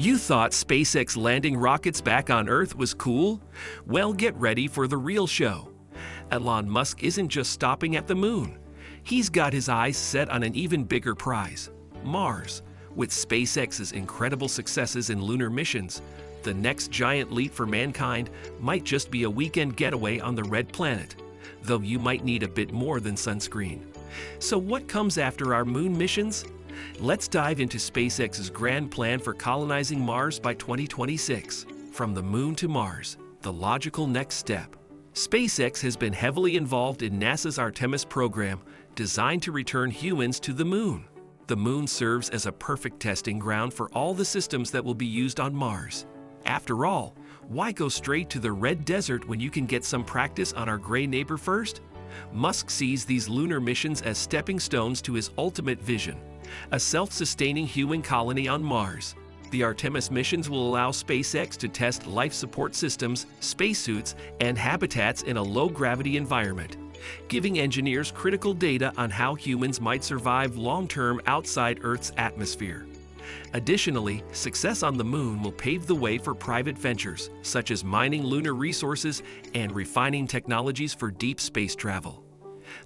You thought SpaceX landing rockets back on Earth was cool? Well, get ready for the real show. Elon Musk isn't just stopping at the moon. He's got his eyes set on an even bigger prize, Mars. With SpaceX's incredible successes in lunar missions, the next giant leap for mankind might just be a weekend getaway on the red planet, though you might need a bit more than sunscreen. So what comes after our moon missions? Let's dive into SpaceX's grand plan for colonizing Mars by 2026. From the moon to Mars, the logical next step. SpaceX has been heavily involved in NASA's Artemis program, designed to return humans to the moon. The moon serves as a perfect testing ground for all the systems that will be used on Mars. After all, why go straight to the red desert when you can get some practice on our gray neighbor first? Musk sees these lunar missions as stepping stones to his ultimate vision, a self-sustaining human colony on Mars. The Artemis missions will allow SpaceX to test life support systems, spacesuits, and habitats in a low-gravity environment, giving engineers critical data on how humans might survive long-term outside Earth's atmosphere. Additionally, success on the moon will pave the way for private ventures, such as mining lunar resources and refining technologies for deep space travel.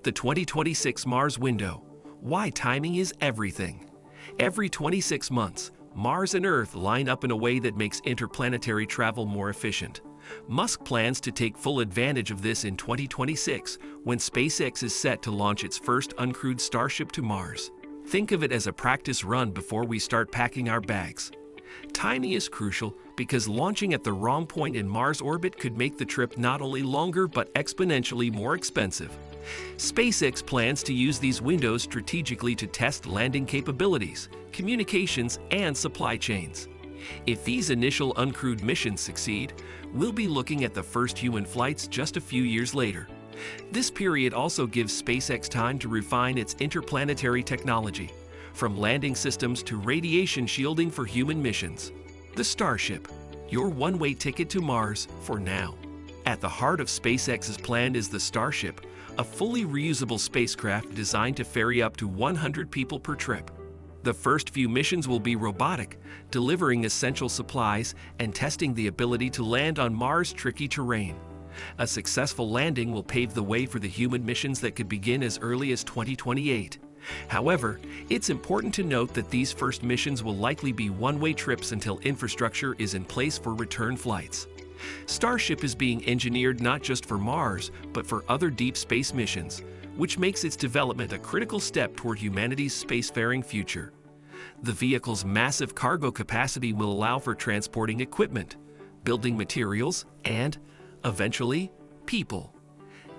The 2026 Mars window. Why timing is everything. Every 26 months, Mars and Earth line up in a way that makes interplanetary travel more efficient. Musk plans to take full advantage of this in 2026, when SpaceX is set to launch its first uncrewed Starship to Mars. Think of it as a practice run before we start packing our bags. Timing is crucial because launching at the wrong point in Mars orbit could make the trip not only longer but exponentially more expensive. SpaceX plans to use these windows strategically to test landing capabilities, communications, and supply chains. If these initial uncrewed missions succeed, we'll be looking at the first human flights just a few years later. This period also gives SpaceX time to refine its interplanetary technology, from landing systems to radiation shielding for human missions. The Starship, your one-way ticket to Mars for now. At the heart of SpaceX's plan is the Starship, a fully reusable spacecraft designed to ferry up to 100 people per trip. The first few missions will be robotic, delivering essential supplies and testing the ability to land on Mars' tricky terrain. A successful landing will pave the way for the human missions that could begin as early as 2028. However, it's important to note that these first missions will likely be one-way trips until infrastructure is in place for return flights. Starship is being engineered not just for Mars, but for other deep space missions, which makes its development a critical step toward humanity's spacefaring future. The vehicle's massive cargo capacity will allow for transporting equipment, building materials, and, eventually, people.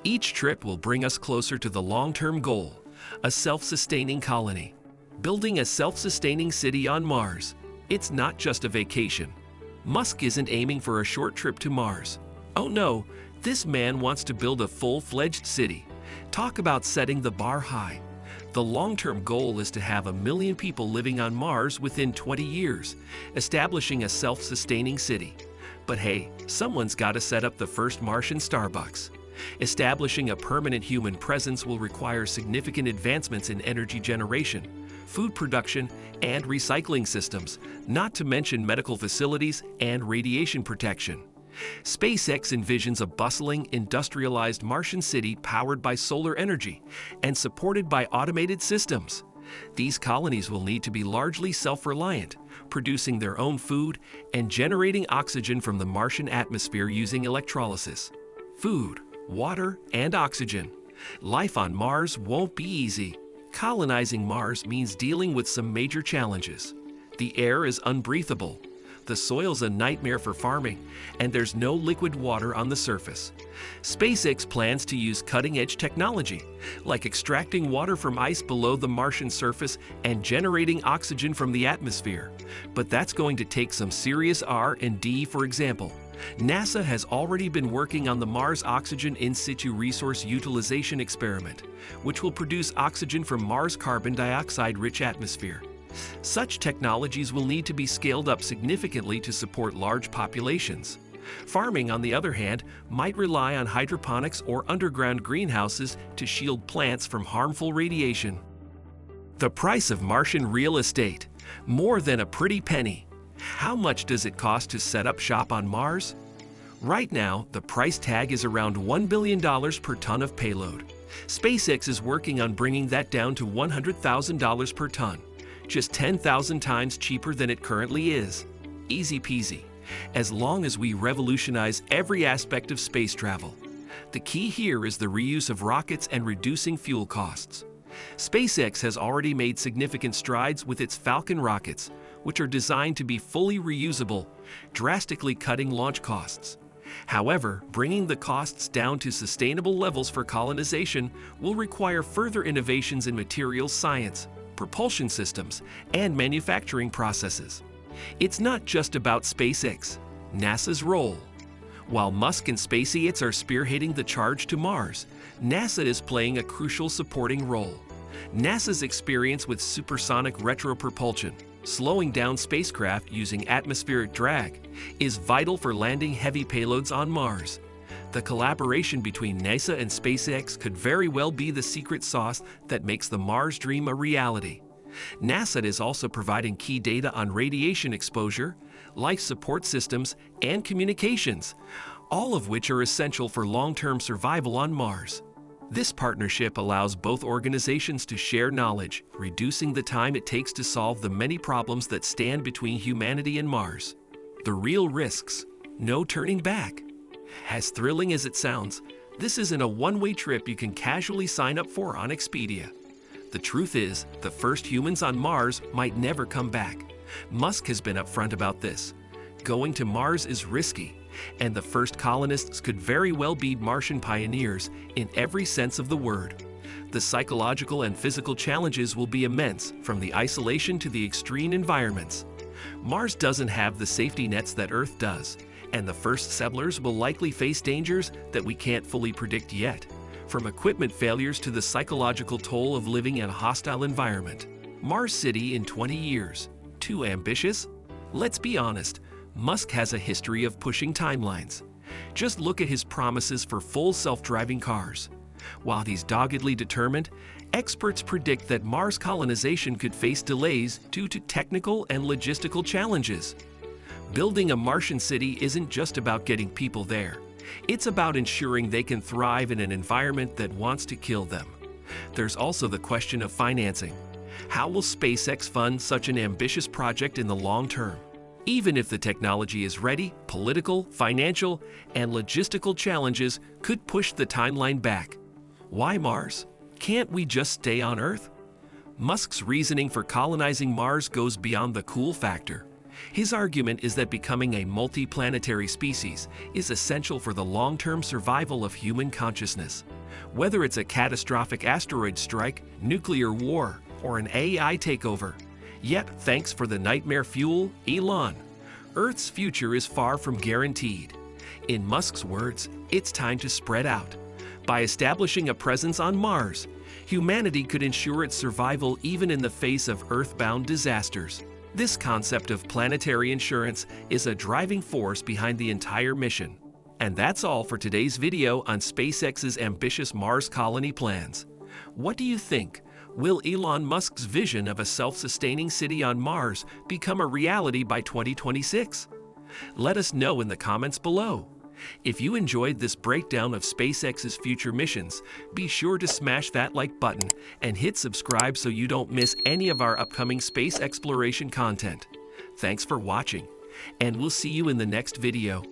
Each trip will bring us closer to the long-term goal, a self-sustaining colony. Building a self-sustaining city on Mars. It's not just a vacation. Musk isn't aiming for a short trip to Mars. Oh no, this man wants to build a full-fledged city. Talk about setting the bar high. The long-term goal is to have 1 million people living on Mars within 20 years, establishing a self-sustaining city. But hey, someone's got to set up the first Martian Starbucks. Establishing a permanent human presence will require significant advancements in energy generation, food production, and recycling systems, not to mention medical facilities and radiation protection. SpaceX envisions a bustling, industrialized Martian city powered by solar energy and supported by automated systems. These colonies will need to be largely self-reliant, producing their own food and generating oxygen from the Martian atmosphere using electrolysis. Food, water, and oxygen. Life on Mars won't be easy. Colonizing Mars means dealing with some major challenges. The air is unbreathable. The soil's a nightmare for farming, and there's no liquid water on the surface. SpaceX plans to use cutting-edge technology, like extracting water from ice below the Martian surface and generating oxygen from the atmosphere. But that's going to take some serious R&D. For example, NASA has already been working on the Mars Oxygen In Situ Resource Utilization experiment, which will produce oxygen from Mars' carbon dioxide-rich atmosphere. Such technologies will need to be scaled up significantly to support large populations. Farming, on the other hand, might rely on hydroponics or underground greenhouses to shield plants from harmful radiation. The price of Martian real estate, more than a pretty penny. How much does it cost to set up shop on Mars? Right now, the price tag is around $1 billion per ton of payload. SpaceX is working on bringing that down to $100,000 per ton, just 10,000 times cheaper than it currently is. Easy peasy, as long as we revolutionize every aspect of space travel. The key here is the reuse of rockets and reducing fuel costs. SpaceX has already made significant strides with its Falcon rockets, which are designed to be fully reusable, drastically cutting launch costs. However, bringing the costs down to sustainable levels for colonization will require further innovations in materials science, propulsion systems, and manufacturing processes. It's not just about SpaceX, NASA's role. While Musk and SpaceX are spearheading the charge to Mars, NASA is playing a crucial supporting role. NASA's experience with supersonic retropropulsion, slowing down spacecraft using atmospheric drag, is vital for landing heavy payloads on Mars. The collaboration between NASA and SpaceX could very well be the secret sauce that makes the Mars dream a reality. NASA is also providing key data on radiation exposure, life support systems, and communications, all of which are essential for long-term survival on Mars. This partnership allows both organizations to share knowledge, reducing the time it takes to solve the many problems that stand between humanity and Mars. The real risks, no turning back. As thrilling as it sounds, this isn't a one-way trip you can casually sign up for on Expedia. The truth is, the first humans on Mars might never come back. Musk has been upfront about this. Going to Mars is risky, and the first colonists could very well be Martian pioneers in every sense of the word. The psychological and physical challenges will be immense, from the isolation to the extreme environments. Mars doesn't have the safety nets that Earth does, and the first settlers will likely face dangers that we can't fully predict yet, from equipment failures to the psychological toll of living in a hostile environment. Mars City in 20 years. Too ambitious? Let's be honest, Musk has a history of pushing timelines. Just look at his promises for full self-driving cars. While he's doggedly determined, experts predict that Mars colonization could face delays due to technical and logistical challenges. Building a Martian city isn't just about getting people there. It's about ensuring they can thrive in an environment that wants to kill them. There's also the question of financing. How will SpaceX fund such an ambitious project in the long term? Even if the technology is ready, political, financial, and logistical challenges could push the timeline back. Why Mars? Can't we just stay on Earth? Musk's reasoning for colonizing Mars goes beyond the cool factor. His argument is that becoming a multi-planetary species is essential for the long-term survival of human consciousness. Whether it's a catastrophic asteroid strike, nuclear war, or an AI takeover. Yet, thanks for the nightmare fuel, Elon, Earth's future is far from guaranteed. In Musk's words, it's time to spread out. By establishing a presence on Mars, humanity could ensure its survival even in the face of Earth-bound disasters. This concept of planetary insurance is a driving force behind the entire mission. And that's all for today's video on SpaceX's ambitious Mars colony plans. What do you think? Will Elon Musk's vision of a self-sustaining city on Mars become a reality by 2026? Let us know in the comments below. If you enjoyed this breakdown of SpaceX's future missions, be sure to smash that like button and hit subscribe so you don't miss any of our upcoming space exploration content. Thanks for watching, and we'll see you in the next video.